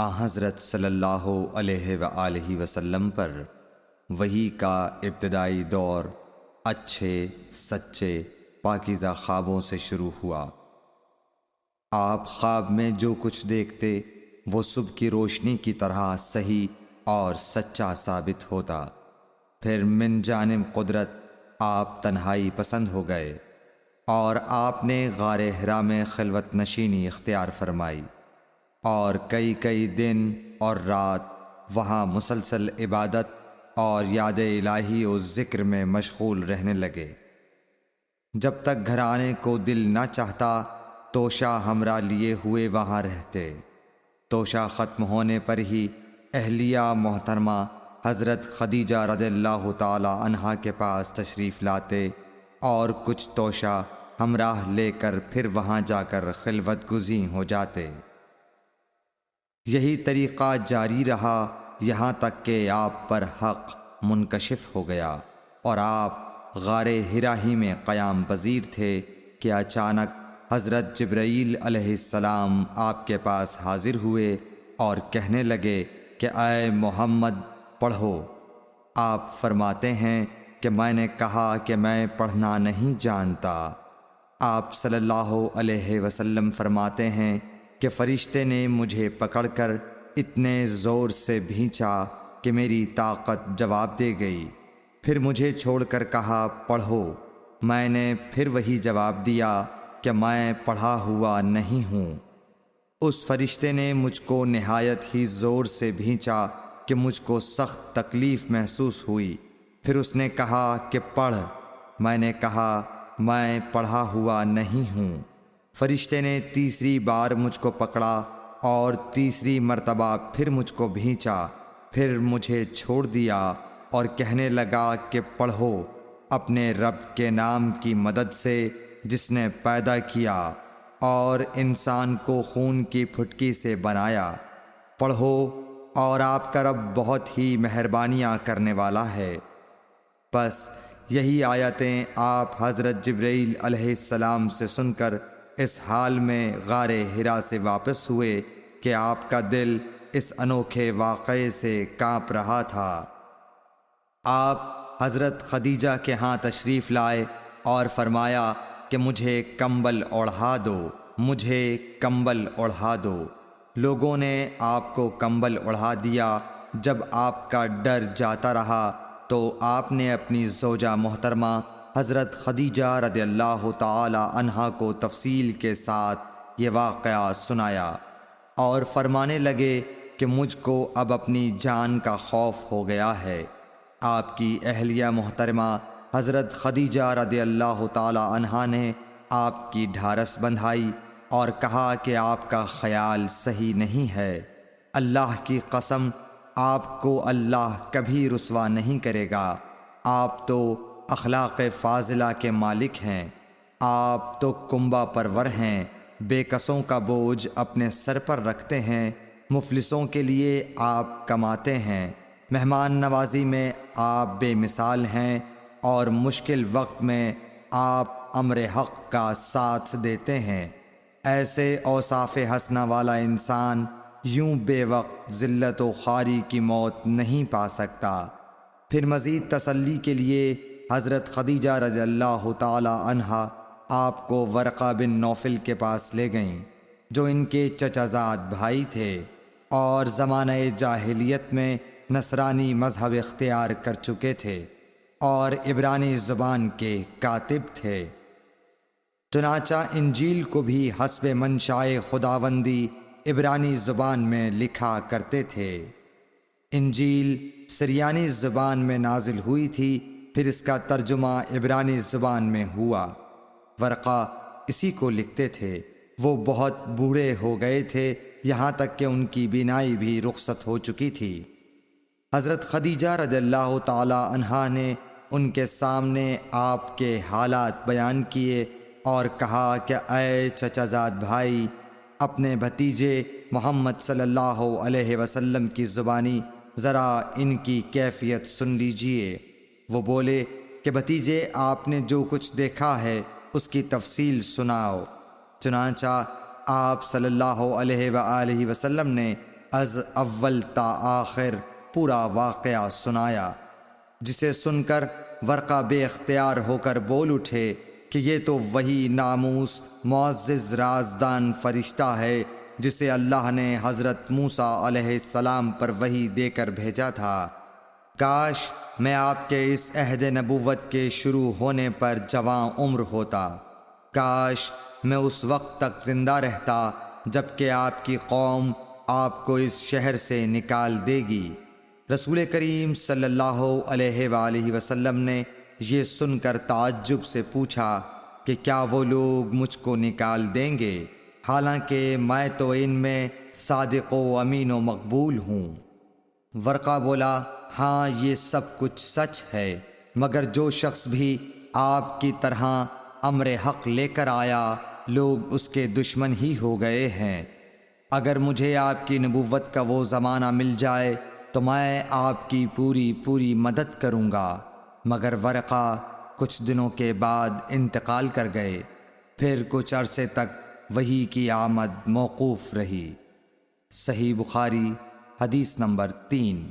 حضرت صلی اللہ علیہ وآلہ وسلم پر وحی کا ابتدائی دور اچھے سچے پاکیزہ خوابوں سے شروع ہوا۔ آپ خواب میں جو کچھ دیکھتے وہ صبح کی روشنی کی طرح صحیح اور سچا ثابت ہوتا۔ پھر من جانب قدرت آپ تنہائی پسند ہو گئے اور آپ نے غار حرا میں خلوت نشینی اختیار فرمائی اور کئی دن اور رات وہاں مسلسل عبادت اور یاد الہی و ذکر میں مشغول رہنے لگے۔ جب تک گھر آنے کو دل نہ چاہتا توشہ ہمراہ لیے ہوئے وہاں رہتے۔ توشہ ختم ہونے پر ہی اہلیہ محترمہ حضرت خدیجہ رضی اللہ تعالی عنہا کے پاس تشریف لاتے اور کچھ توشہ ہمراہ لے کر پھر وہاں جا کر خلوت گزین ہو جاتے۔ یہی طریقہ جاری رہا یہاں تک کہ آپ پر حق منکشف ہو گیا اور آپ غار حرا ہی میں قیام پذیر تھے کہ اچانک حضرت جبرائیل علیہ السلام آپ کے پاس حاضر ہوئے اور کہنے لگے کہ اے محمد پڑھو۔ آپ فرماتے ہیں کہ میں نے کہا کہ میں پڑھنا نہیں جانتا۔ آپ صلی اللہ علیہ وسلم فرماتے ہیں کہ فرشتے نے مجھے پکڑ کر اتنے زور سے بھینچا کہ میری طاقت جواب دے گئی۔ پھر مجھے چھوڑ کر کہا پڑھو۔ میں نے پھر وہی جواب دیا کہ میں پڑھا ہوا نہیں ہوں۔ اس فرشتے نے مجھ کو نہایت ہی زور سے بھینچا کہ مجھ کو سخت تکلیف محسوس ہوئی۔ پھر اس نے کہا کہ پڑھ۔ میں نے کہا میں پڑھا ہوا نہیں ہوں۔ فرشتے نے تیسری بار مجھ کو پکڑا اور تیسری مرتبہ پھر مجھ کو بھینچا۔ پھر مجھے چھوڑ دیا اور کہنے لگا کہ پڑھو اپنے رب کے نام کی مدد سے جس نے پیدا کیا اور انسان کو خون کی پھٹکی سے بنایا۔ پڑھو اور آپ کا رب بہت ہی مہربانیاں کرنے والا ہے۔ بس یہی آیتیں آپ حضرت جبرائیل علیہ السلام سے سن کر اس حال میں غار حرا سے واپس ہوئے کہ آپ کا دل اس انوکھے واقعے سے کانپ رہا تھا۔ آپ حضرت خدیجہ کے ہاں تشریف لائے اور فرمایا کہ مجھے کمبل اوڑھا دو، مجھے کمبل اوڑھا دو۔ لوگوں نے آپ کو کمبل اوڑھا دیا۔ جب آپ کا ڈر جاتا رہا تو آپ نے اپنی زوجہ محترمہ حضرت خدیجہ رضی اللہ تعالی عنہا کو تفصیل کے ساتھ یہ واقعہ سنایا اور فرمانے لگے کہ مجھ کو اب اپنی جان کا خوف ہو گیا ہے۔ آپ کی اہلیہ محترمہ حضرت خدیجہ رضی اللہ تعالی عنہا نے آپ کی ڈھارس بندھائی اور کہا کہ آپ کا خیال صحیح نہیں ہے۔ اللہ کی قسم آپ کو اللہ کبھی رسوا نہیں کرے گا۔ آپ تو اخلاق فاضلہ کے مالک ہیں۔ آپ تو کنبہ پرور ہیں، بے کسوں کا بوجھ اپنے سر پر رکھتے ہیں، مفلسوں کے لیے آپ کماتے ہیں، مہمان نوازی میں آپ بے مثال ہیں اور مشکل وقت میں آپ امر حق کا ساتھ دیتے ہیں۔ ایسے اوصاف حسنہ والا انسان یوں بے وقت ذلت و خواری کی موت نہیں پا سکتا۔ پھر مزید تسلی کے لیے حضرت خدیجہ رضی اللہ تعالی عنہا آپ کو ورقہ بن نوفل کے پاس لے گئیں جو ان کے چچا زاد بھائی تھے اور زمانہ جاہلیت میں نصرانی مذہب اختیار کر چکے تھے اور عبرانی زبان کے کاتب تھے۔ چنانچہ انجیل کو بھی حسب منشائے خداوندی عبرانی زبان میں لکھا کرتے تھے۔ انجیل سریانی زبان میں نازل ہوئی تھی، پھر اس کا ترجمہ عبرانی زبان میں ہوا۔ ورقہ اسی کو لکھتے تھے۔ وہ بہت بوڑھے ہو گئے تھے، یہاں تک کہ ان کی بینائی بھی رخصت ہو چکی تھی۔ حضرت خدیجہ رضی اللہ تعالی عنہا نے ان کے سامنے آپ کے حالات بیان کیے اور کہا کہ اے چچا زاد بھائی، اپنے بھتیجے محمد صلی اللہ علیہ وسلم کی زبانی ذرا ان کی کیفیت سن لیجئے۔ وہ بولے کہ بھتیجے آپ نے جو کچھ دیکھا ہے اس کی تفصیل سناؤ۔ چنانچہ آپ صلی اللہ علیہ وآلہ وسلم نے از اول تا آخر پورا واقعہ سنایا، جسے سن کر ورقہ بے اختیار ہو کر بول اٹھے کہ یہ تو وہی ناموس معزز رازدان فرشتہ ہے جسے اللہ نے حضرت موسیٰ علیہ السلام پر وحی دے کر بھیجا تھا۔ کاش میں آپ کے اس عہد نبوت کے شروع ہونے پر جواں عمر ہوتا، کاش میں اس وقت تک زندہ رہتا جب کہ آپ کی قوم آپ کو اس شہر سے نکال دے گی۔ رسول کریم صلی اللہ علیہ وآلہ وسلم نے یہ سن کر تعجب سے پوچھا کہ کیا وہ لوگ مجھ کو نکال دیں گے، حالانکہ میں تو ان میں صادق و امین و مقبول ہوں؟ ورقہ بولا، ہاں یہ سب کچھ سچ ہے، مگر جو شخص بھی آپ کی طرح امر حق لے کر آیا لوگ اس کے دشمن ہی ہو گئے ہیں۔ اگر مجھے آپ کی نبوت کا وہ زمانہ مل جائے تو میں آپ کی پوری مدد کروں گا، مگر ورقہ کچھ دنوں کے بعد انتقال کر گئے، پھر کچھ عرصے تک وحی کی آمد موقوف رہی۔ صحیح بخاری حدیث نمبر 3۔